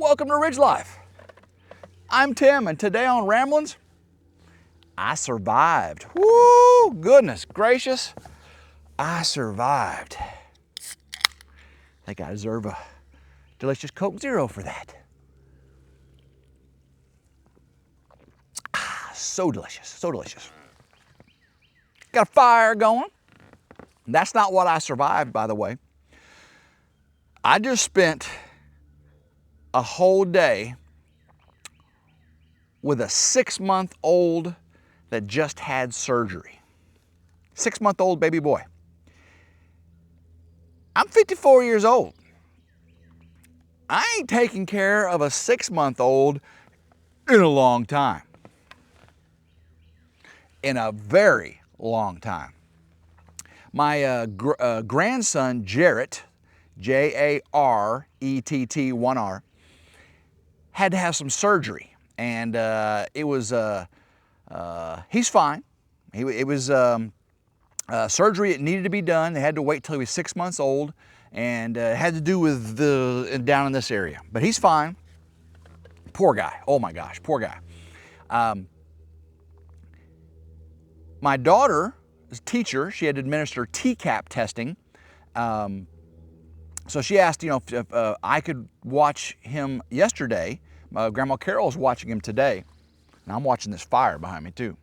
Welcome to Ridge Life. I'm Tim, and today on Ramblings, I survived. Woo, goodness gracious, I survived. I think I deserve a delicious Coke Zero for that. So delicious, so delicious. Got a fire going. That's not what I survived, by the way. I just spent a whole day with a 6-month-old that just had surgery. 6-month-old baby boy. I'm 54 years old. I ain't taking care of a 6-month-old in a long time. In a very long time. My grandson, Jarrett, J-A-R-E-T-T, 1R, had to have some surgery, and it was, he's fine. It was surgery that needed to be done. They had to wait till he was 6 months old, and it had to do with down in this area. But he's fine. Poor guy. Oh my gosh, poor guy. My daughter is a teacher. She had to administer TCAP testing. So she asked, if I could watch him yesterday. Grandma Carol's watching him today. And I'm watching this fire behind me too.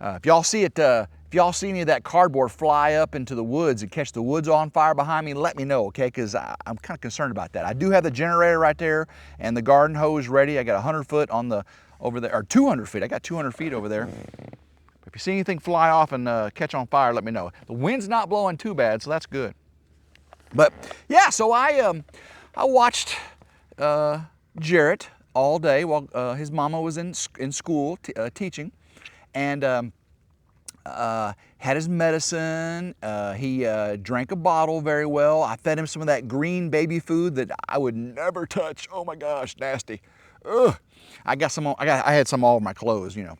If y'all see it, if y'all see any of that cardboard fly up into the woods and catch the woods on fire behind me, let me know, okay? Because I'm kind of concerned about that. I do have the generator right there and the garden hose ready. I got 100 foot on the, over there, or 200 feet. I got 200 feet over there. If you see anything fly off and catch on fire, let me know. The wind's not blowing too bad, so that's good. But yeah, so I watched Jarrett all day while his mama was in school teaching, and had his medicine. He drank a bottle very well. I fed him some of that green baby food that I would never touch. Oh my gosh, nasty. Ugh. I had some all over my clothes, When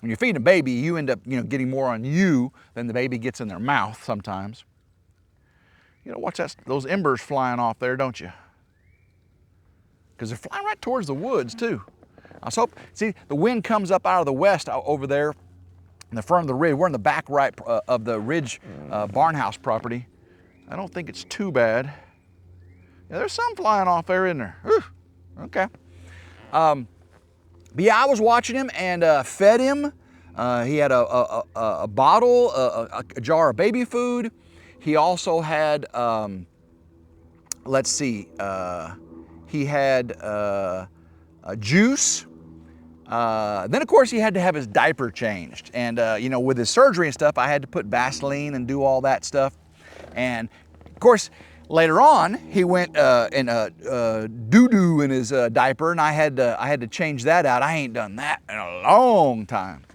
you're feeding a baby, you end up, getting more on you than the baby gets in their mouth sometimes. Watch those embers flying off there, don't you? Because they're flying right towards the woods too. I was hoping, see, the wind comes up out of the west over there in the front of the ridge. We're in the back right of the Ridge Barnhouse property. I don't think it's too bad. Yeah, there's some flying off there, isn't there? Whew. Okay. But yeah, I was watching him and fed him. He had a bottle, a jar of baby food. He also had, let's see, he had a juice. Then of course he had to have his diaper changed. And with his surgery and stuff, I had to put Vaseline and do all that stuff. And of course, later on, he went in doo-doo in his diaper, and I had to change that out. I ain't done that in a long time.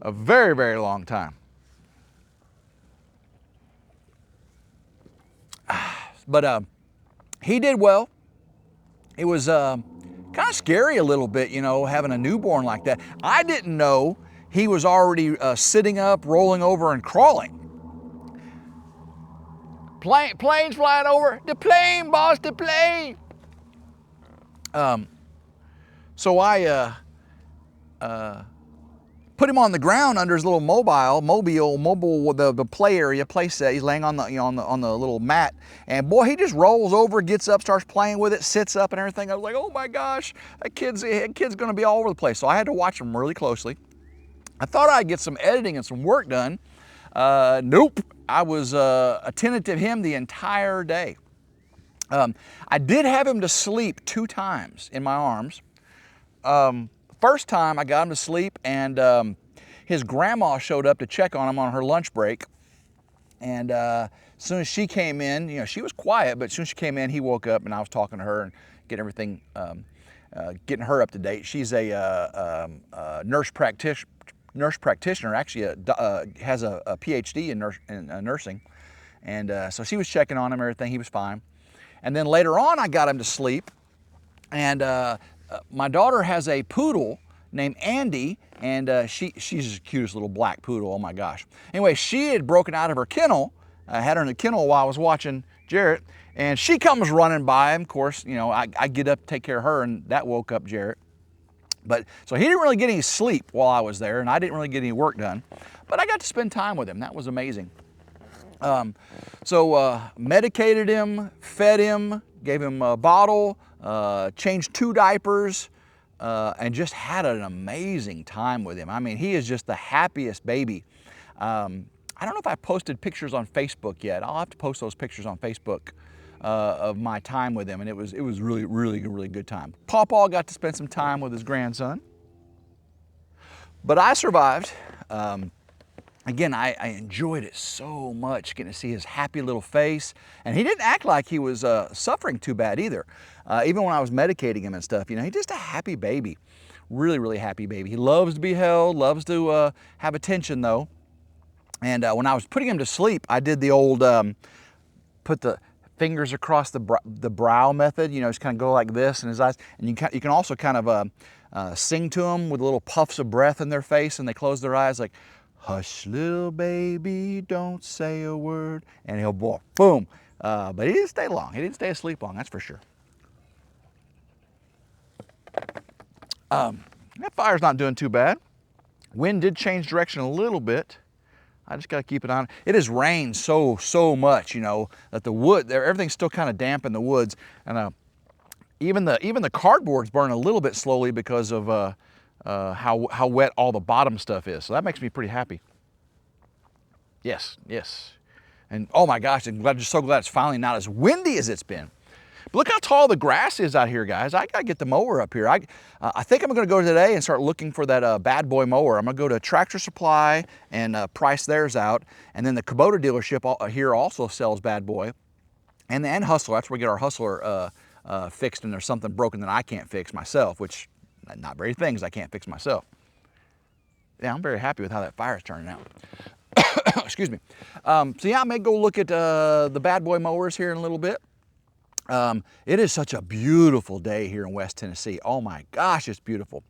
A very, very long time. But he did well. It was kind of scary a little bit, having a newborn like that. I didn't know he was already sitting up, rolling over, and crawling. Planes flying over. The plane, boss, the plane. So I put him on the ground under his little mobile, the play area, play set. He's laying on the on the little mat, and boy, he just rolls over, gets up, starts playing with it, sits up, and everything. I was like, oh my gosh, that kid's gonna be all over the place. So I had to watch him really closely. I thought I'd get some editing and some work done. Nope, I was attentive to him the entire day. I did have him to sleep 2 times in my arms. First time I got him to sleep, and his grandma showed up to check on him on her lunch break. And as soon as she came in, she was quiet, but as soon as she came in, he woke up, and I was talking to her and getting everything, getting her up to date. She's a nurse practitioner, actually has a PhD in nursing. And so she was checking on him and everything. He was fine. And then later on, I got him to sleep, and my daughter has a poodle named Andy, and she's the cutest little black poodle, oh my gosh. Anyway, she had broken out of her kennel. I had her in the kennel while I was watching Jarrett, and she comes running by him. Of course, you know, I get up to take care of her, and that woke up Jarrett. But so he didn't really get any sleep while I was there, and I didn't really get any work done. But I got to spend time with him. That was amazing. Medicated him, fed him, gave him a bottle, changed 2 diapers, and just had an amazing time with him. I mean, he is just the happiest baby. I don't know if I posted pictures on Facebook yet. I'll have to post those pictures on Facebook of my time with him, and it was really good time. Pawpaw got to spend some time with his grandson, but I survived. Again, I enjoyed it so much, getting to see his happy little face, and he didn't act like he was suffering too bad either. Even when I was medicating him and stuff, you know, he's just a happy baby, really happy baby. He loves to be held, loves to have attention though. And when I was putting him to sleep, I did the old put the fingers across the brow method, you know, just kind of go like this in his eyes. And you can also kind of sing to them with little puffs of breath in their face, and they close their eyes like, hush little baby, don't say a word. And he'll boom. But he didn't stay long. He didn't stay asleep long, that's for sure. That fire's not doing too bad. Wind did change direction a little bit. I just got to keep it on. It has rained so much, you know, that the wood, everything's still kind of damp in the woods, and even the cardboard's burning a little bit slowly because of how wet all the bottom stuff is. So that makes me pretty happy. Yes. And oh my gosh, I'm just so glad it's finally not as windy as it's been. But look how tall the grass is out here, guys. I gotta get the mower up here. I think I'm gonna go today and start looking for that bad boy mower. I'm gonna go to Tractor Supply and price theirs out. And then the Kubota dealership here also sells bad boy. And Hustler, that's where we get our Hustler fixed, and there's something broken that I can't fix myself, which not very things I can't fix myself. Yeah, I'm very happy with how that fire is turning out. Excuse me. So yeah, I may go look at the bad boy mowers here in a little bit. It is such a beautiful day here in West Tennessee. Oh my gosh, it's beautiful.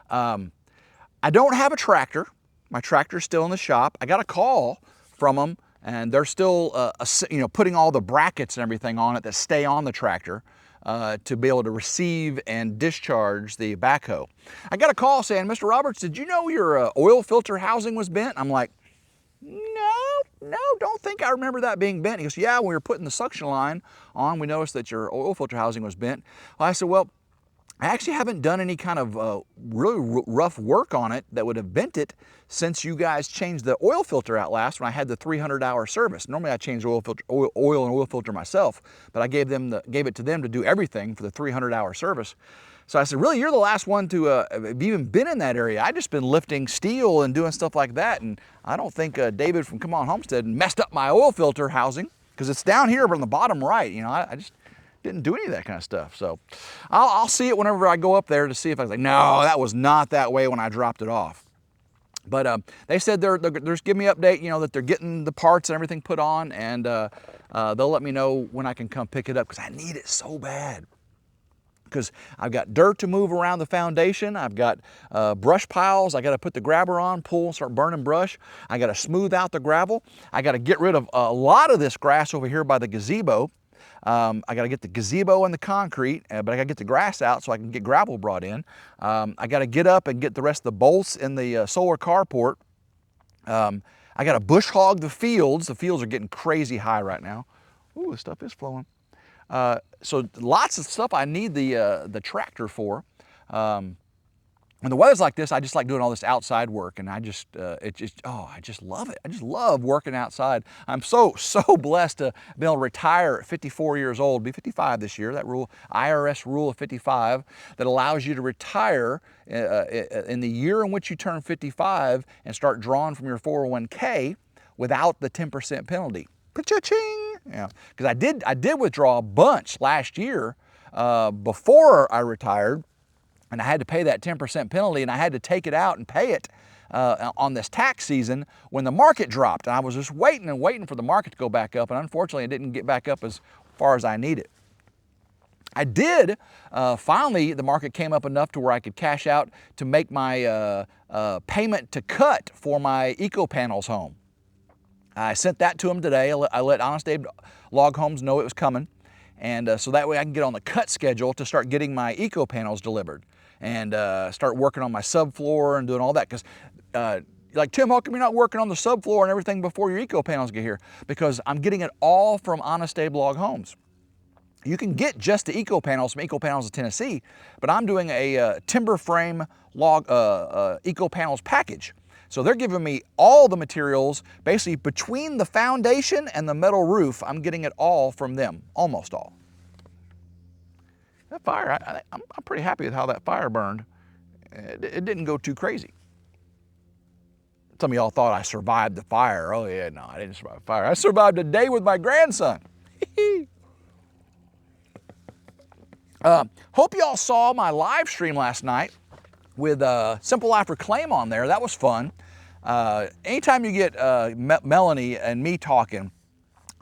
I don't have a tractor. My tractor's still in the shop. I got a call from them, and they're still you know, putting all the brackets and everything on it that stay on the tractor to be able to receive and discharge the backhoe. I got a call saying, Mr. Roberts, did you know your oil filter housing was bent? I'm like, no, don't think I remember that being bent. He goes, yeah, when we were putting the suction line on, we noticed that your oil filter housing was bent. Well, I said, well, I actually haven't done any kind of really rough work on it that would have bent it since you guys changed the oil filter out last when I had the 300-hour service. Normally I change oil and oil filter myself, but I gave it to them to do everything for the 300-hour service. So I said, really, you're the last one to have even been in that area. I just been lifting steel and doing stuff like that, and I don't think David from Come On Homestead messed up my oil filter housing, because it's down here but on the bottom right. You know, I just didn't do any of that kind of stuff. So I'll see it whenever I go up there to see if I was like, no, that was not that way when I dropped it off. But they said they're just giving me an update, you know, that they're getting the parts and everything put on, and they'll let me know when I can come pick it up, because I need it so bad. Because I've got dirt to move around the foundation, I've got brush piles, I got to put the grabber on, pull, and start burning brush. I got to smooth out the gravel. I got to get rid of a lot of this grass over here by the gazebo. I got to get the gazebo and the concrete, but I got to get the grass out so I can get gravel brought in. I got to get up and get the rest of the bolts in the solar carport. I got to bush hog the fields. The fields are getting crazy high right now. Ooh, the stuff is flowing. So lots of stuff I need the tractor for. When the weather's like this, I just like doing all this outside work, and I just love it. I just love working outside. I'm so blessed to be able to retire at 54 years old, be 55 this year, that IRS rule of 55 that allows you to retire in the year in which you turn 55 and start drawing from your 401k without the 10% penalty. Ka-cha-ching! Yeah, because I did withdraw a bunch last year before I retired, and I had to pay that 10% penalty, and I had to take it out and pay it on this tax season when the market dropped. And I was just waiting and waiting for the market to go back up, and unfortunately it didn't get back up as far as I needed. I did, finally the market came up enough to where I could cash out to make my payment to cut for my eco panels home. I sent that to them today. I let Honest Abe Log Homes know it was coming. And so that way I can get on the cut schedule to start getting my eco panels delivered and start working on my subfloor and doing all that. Because like, Tim, how come you're not working on the subfloor and everything before your eco panels get here? Because I'm getting it all from Honest Abe Log Homes. You can get just the eco panels from Eco Panels of Tennessee, but I'm doing a timber frame log eco panels package. So they're giving me all the materials, basically between the foundation and the metal roof. I'm getting it all from them, almost all. That fire, I'm pretty happy with how that fire burned. It didn't go too crazy. Some of y'all thought I survived the fire. Oh yeah, no, I didn't survive the fire. I survived a day with my grandson. Hope y'all saw my live stream last night with Simple Life Reclaim on there. That was fun. Anytime you get Melanie and me talking,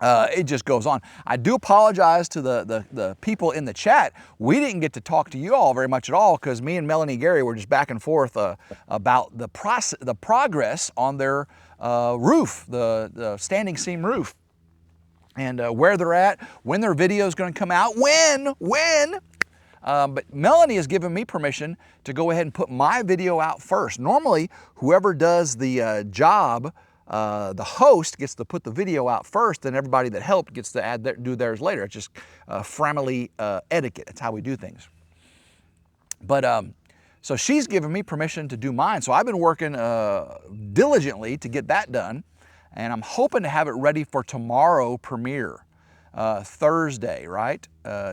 it just goes on. I do apologize to the people in the chat. We didn't get to talk to you all very much at all because me and Melanie and Gary were just back and forth about the progress on their roof, the standing seam roof, and where they're at, when their video is going to come out, when. But Melanie has given me permission to go ahead and put my video out first. Normally, whoever does the job, the host gets to put the video out first, and everybody that helped gets to do theirs later. It's just family etiquette. It's how we do things. But so she's given me permission to do mine. So I've been working diligently to get that done, and I'm hoping to have it ready for tomorrow premiere, Thursday, right?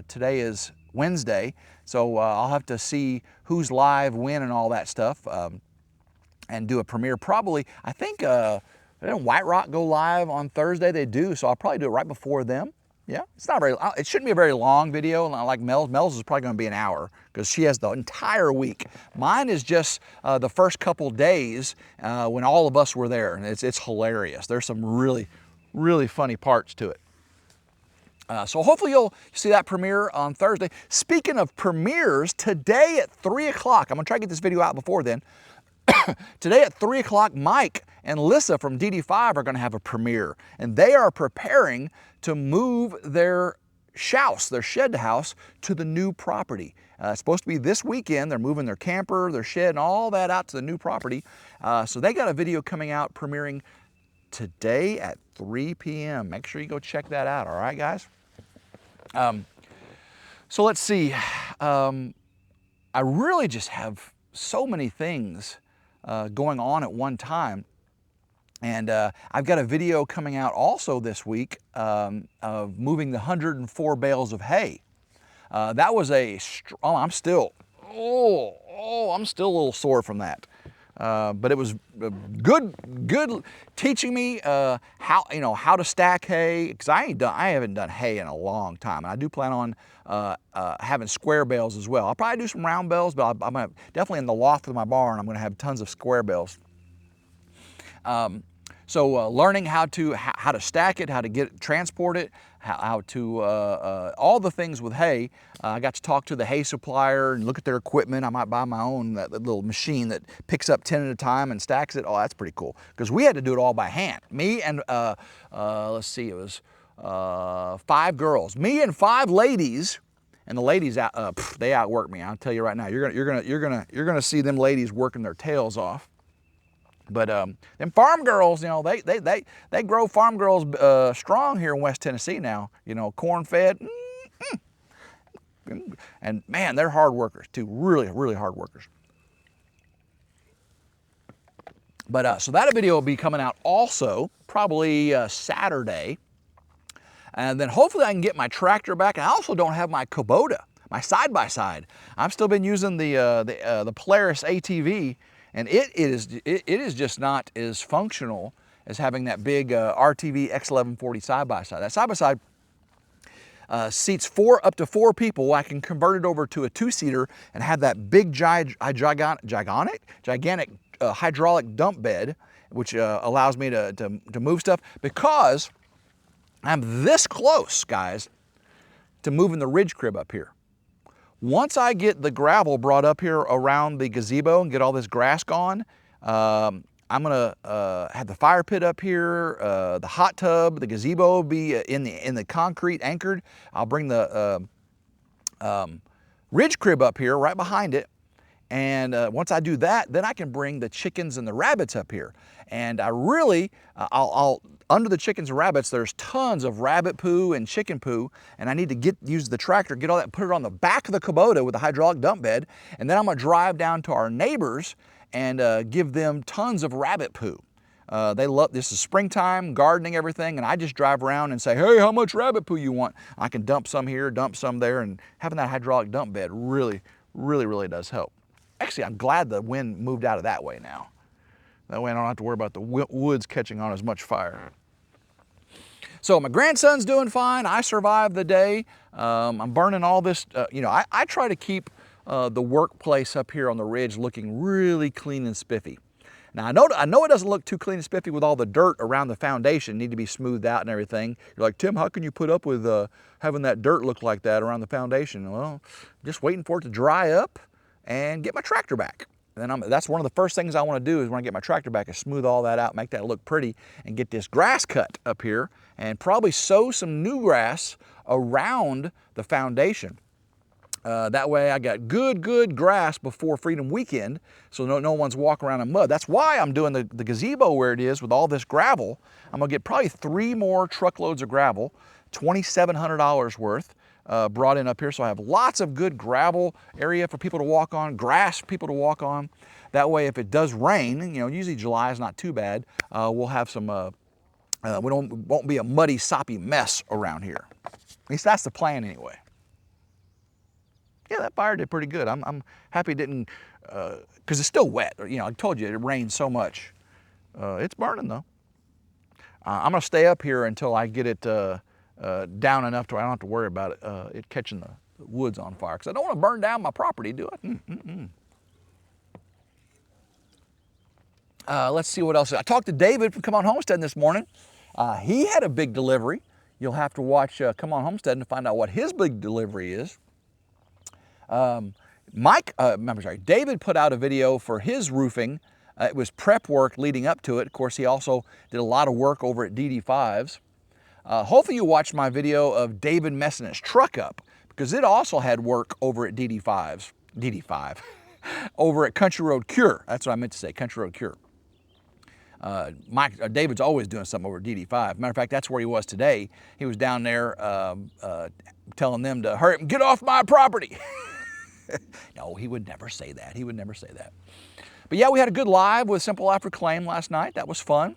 Today is Wednesday, so I'll have to see who's live, when, and all that stuff, and do a premiere probably. I think didn't White Rock go live on Thursday? They do, so I'll probably do it right before them. Yeah, it's not very. It shouldn't be a very long video. Like Mel's. Mel's is probably going to be an hour because she has the entire week. Mine is just the first couple days when all of us were there, and it's hilarious. There's some really, really funny parts to it. So hopefully you'll see that premiere on Thursday. Speaking of premieres, today at 3 o'clock, I'm gonna try to get this video out before then. Today at 3 o'clock, Mike and Lissa from DD5 are gonna have a premiere, and they are preparing to move their house, their shed house, to the new property. It's supposed to be this weekend. They're moving their camper, their shed, and all that out to the new property. So they got a video coming out premiering today at 3 p.m. Make sure you go check that out, all right, guys? So let's see. I really just have so many things going on at one time. And I've got a video coming out also this week of moving the 104 bales of hay. That was I'm still a little sore from that. But it was good teaching me how to stack hay, because I haven't done hay in a long time. And I do plan on having square bales as well. I'll probably do some round bales, but I'm definitely in the loft of my barn. I'm going to have tons of square bales. So learning how to stack it, how to transport it, how to all the things with hay. I got to talk to the hay supplier and look at their equipment. I might buy my own that little machine that picks up 10 at a time and stacks it. Oh, that's pretty cool, because we had to do it all by hand. Me and let's see, it was 5 girls, me and 5 ladies. And the ladies they outwork me. I'll tell you right now. You're gonna see them ladies working their tails off. But them farm girls, they grow farm girls strong here in West Tennessee now. Corn fed, and man, they're hard workers too. Really, really hard workers. But so that video will be coming out also probably Saturday, and then hopefully I can get my tractor back. And I also don't have my Kubota, my side-by-side. I've still been using the Polaris ATV. And it is just not as functional as having that big RTV X1140 side-by-side. That side-by-side seats up to 4 people. I can convert it over to a 2-seater and have that big gigantic hydraulic dump bed, which allows me to move stuff, because I'm this close, guys, to moving the ridge crib up here. Once I get the gravel brought up here around the gazebo and get all this grass gone, I'm gonna have the fire pit up here, the hot tub, the gazebo will be in the concrete anchored. I'll bring the ridge crib up here right behind it. And once I do that, then I can bring the chickens and the rabbits up here. And I really, under the chickens and rabbits, there's tons of rabbit poo and chicken poo, and I need to use the tractor, get all that, put it on the back of the Kubota with a hydraulic dump bed, and then I'm gonna drive down to our neighbors and give them tons of rabbit poo. They love, this is springtime, gardening, everything, and I just drive around and say, hey, how much rabbit poo you want? I can dump some here, dump some there, and having that hydraulic dump bed really, really, really does help. Actually, I'm glad the wind moved out of that way now. That way I don't have to worry about the woods catching on as much fire. So my grandson's doing fine. I survived the day. I'm burning all this, you know, I try to keep the workplace up here on the ridge looking really clean and spiffy. Now I know it doesn't look too clean and spiffy with all the dirt around the foundation, need to be smoothed out and everything. You're like, Tim, how can you put up with having that dirt look like that around the foundation? Well, just waiting for it to dry up and get my tractor back. And then that's one of the first things I want to do is when I get my tractor back is smooth all that out, make that look pretty, and get this grass cut up here, and probably sow some new grass around the foundation. That way I got good grass before Freedom Weekend, so no one's walking around in mud. That's why I'm doing the gazebo where it is with all this gravel. I'm gonna get probably 3 more truckloads of gravel, $2,700 worth. Brought in up here, so I have lots of good gravel area for people to walk on, grass for people to walk on. That way, if it does rain, you know, usually July is not too bad, we'll have some, won't be a muddy, soppy mess around here. At least that's the plan anyway. Yeah, that fire did pretty good. I'm happy it didn't, because it's still wet. You know, I told you it rained so much. It's burning though. I'm gonna stay up here until I get it down enough to where I don't have to worry about it catching the woods on fire, because I don't want to burn down my property, do I? Let's see what else. I talked to David from Come On Homestead this morning. He had a big delivery. You'll have to watch Come On Homestead to find out what his big delivery is. David put out a video for his roofing. It was prep work leading up to it. Of course, he also did a lot of work over at DD5s. Hopefully you watched my video of David messing his truck up, because it also had work over at DD5, over at Country Road Cure. That's what I meant to say, Country Road Cure. David's always doing something over at DD5. Matter of fact, that's where he was today. He was down there telling them to hurry up and get off my property. No, he would never say that. He would never say that. But yeah, we had a good live with Simple Life Reclaim last night. That was fun.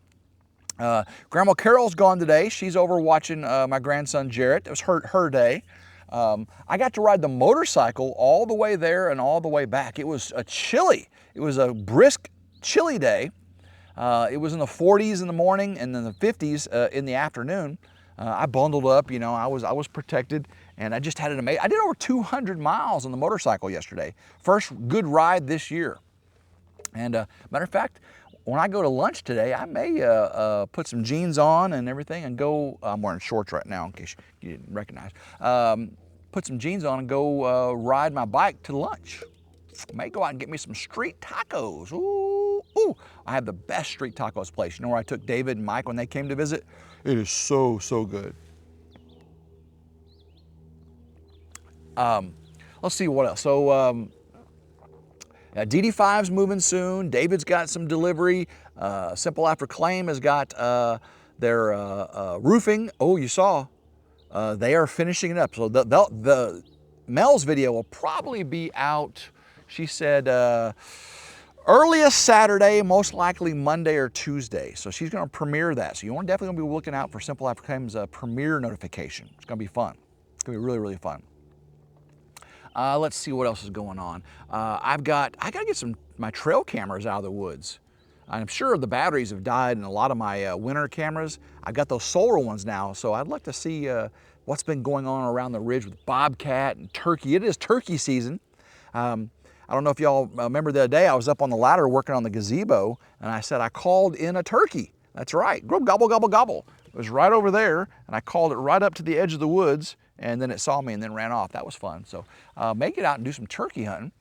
Grandma Carol's gone today. She's over watching my grandson Jarrett. It was her day. I got to ride the motorcycle all the way there and all the way back. It was it was a brisk, chilly day. It was in the 40s in the morning and then the 50s in the afternoon. I bundled up, you know, I was protected, and I just had an amazing, I did over 200 miles on the motorcycle yesterday. First good ride this year. And matter of fact, when I go to lunch today, I may put some jeans on and everything and go, I'm wearing shorts right now in case you didn't recognize. Put some jeans on and go ride my bike to lunch. I may go out and get me some street tacos. Ooh, I have the best street tacos place. You know where I took David and Mike when they came to visit? It is so good. Let's see what else. So DD5's moving soon. David's got some delivery. Simple Life Reclaim has got their roofing. Oh, you saw. They are finishing it up. So the Mel's video will probably be out, she said, earliest Saturday, most likely Monday or Tuesday. So she's going to premiere that. So you're definitely going to be looking out for Simple Life Reclaim's premiere notification. It's going to be fun. It's going to be really fun. Let's see what else is going on. I got to get my trail cameras out of the woods. I'm sure the batteries have died in a lot of my winter cameras. I've got those solar ones now, so I'd like to see what's been going on around the ridge with bobcat and turkey. It is turkey season. I don't know if y'all remember the other day, I was up on the ladder working on the gazebo, and I said I called in a turkey. That's right, gobble, gobble, gobble. It was right over there, and I called it right up to the edge of the woods, and then it saw me and then ran off. That was fun. So may get out and do some turkey hunting.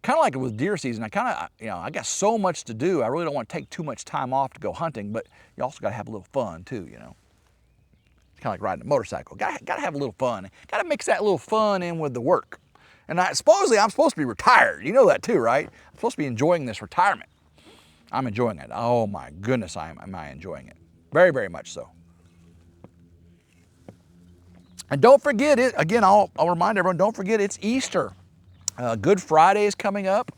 kind of like with deer season, I kind of, I got so much to do. I really don't want to take too much time off to go hunting, but you also got to have a little fun too, It's kind of like riding a motorcycle. Got to have a little fun. Got to mix that little fun in with the work. And supposedly I'm supposed to be retired. You know that too, right? I'm supposed to be enjoying this retirement. I'm enjoying it. Oh my goodness, am I enjoying it. Very, very much so. And don't forget it, again, I'll remind everyone, don't forget it's Easter. Good Friday is coming up,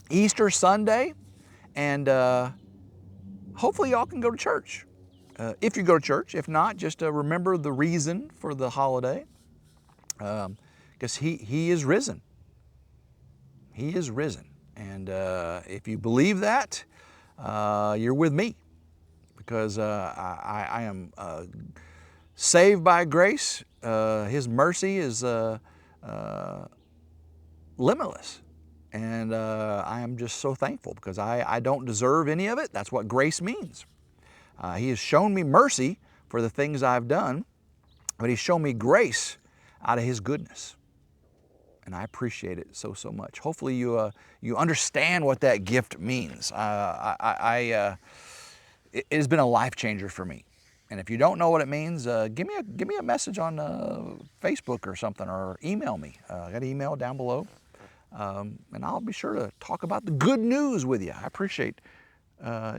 Easter Sunday, and hopefully y'all can go to church. If you go to church, if not, just remember the reason for the holiday, because he is risen. He is risen. And if you believe that, you're with me, because I am saved by grace. His mercy is limitless. And I am just so thankful, because I don't deserve any of it. That's what grace means. He has shown me mercy for the things I've done, but He's shown me grace out of His goodness. And I appreciate it so, so much. Hopefully you understand what that gift means. It has been a life changer for me. And if you don't know what it means, give me a message on Facebook or something, or email me. I got an email down below. And I'll be sure to talk about the good news with you. I appreciate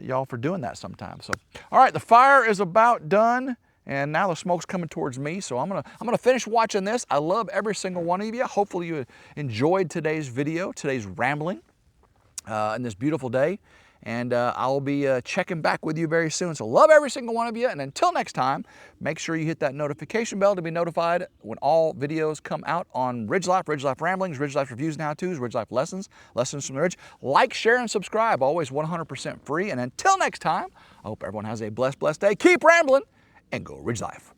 y'all for doing that sometimes. So, all right, the fire is about done, and now the smoke's coming towards me. So I'm gonna finish watching this. I love every single one of you. Hopefully you enjoyed today's video, today's rambling, in this beautiful day. And I'll be checking back with you very soon. So love every single one of you. And until next time, make sure you hit that notification bell to be notified when all videos come out on RidgeLife, RidgeLife Ramblings, RidgeLife Reviews and How-Tos, RidgeLife Lessons, Lessons from the Ridge. Like, share, and subscribe. Always 100% free. And until next time, I hope everyone has a blessed, blessed day. Keep rambling and go RidgeLife.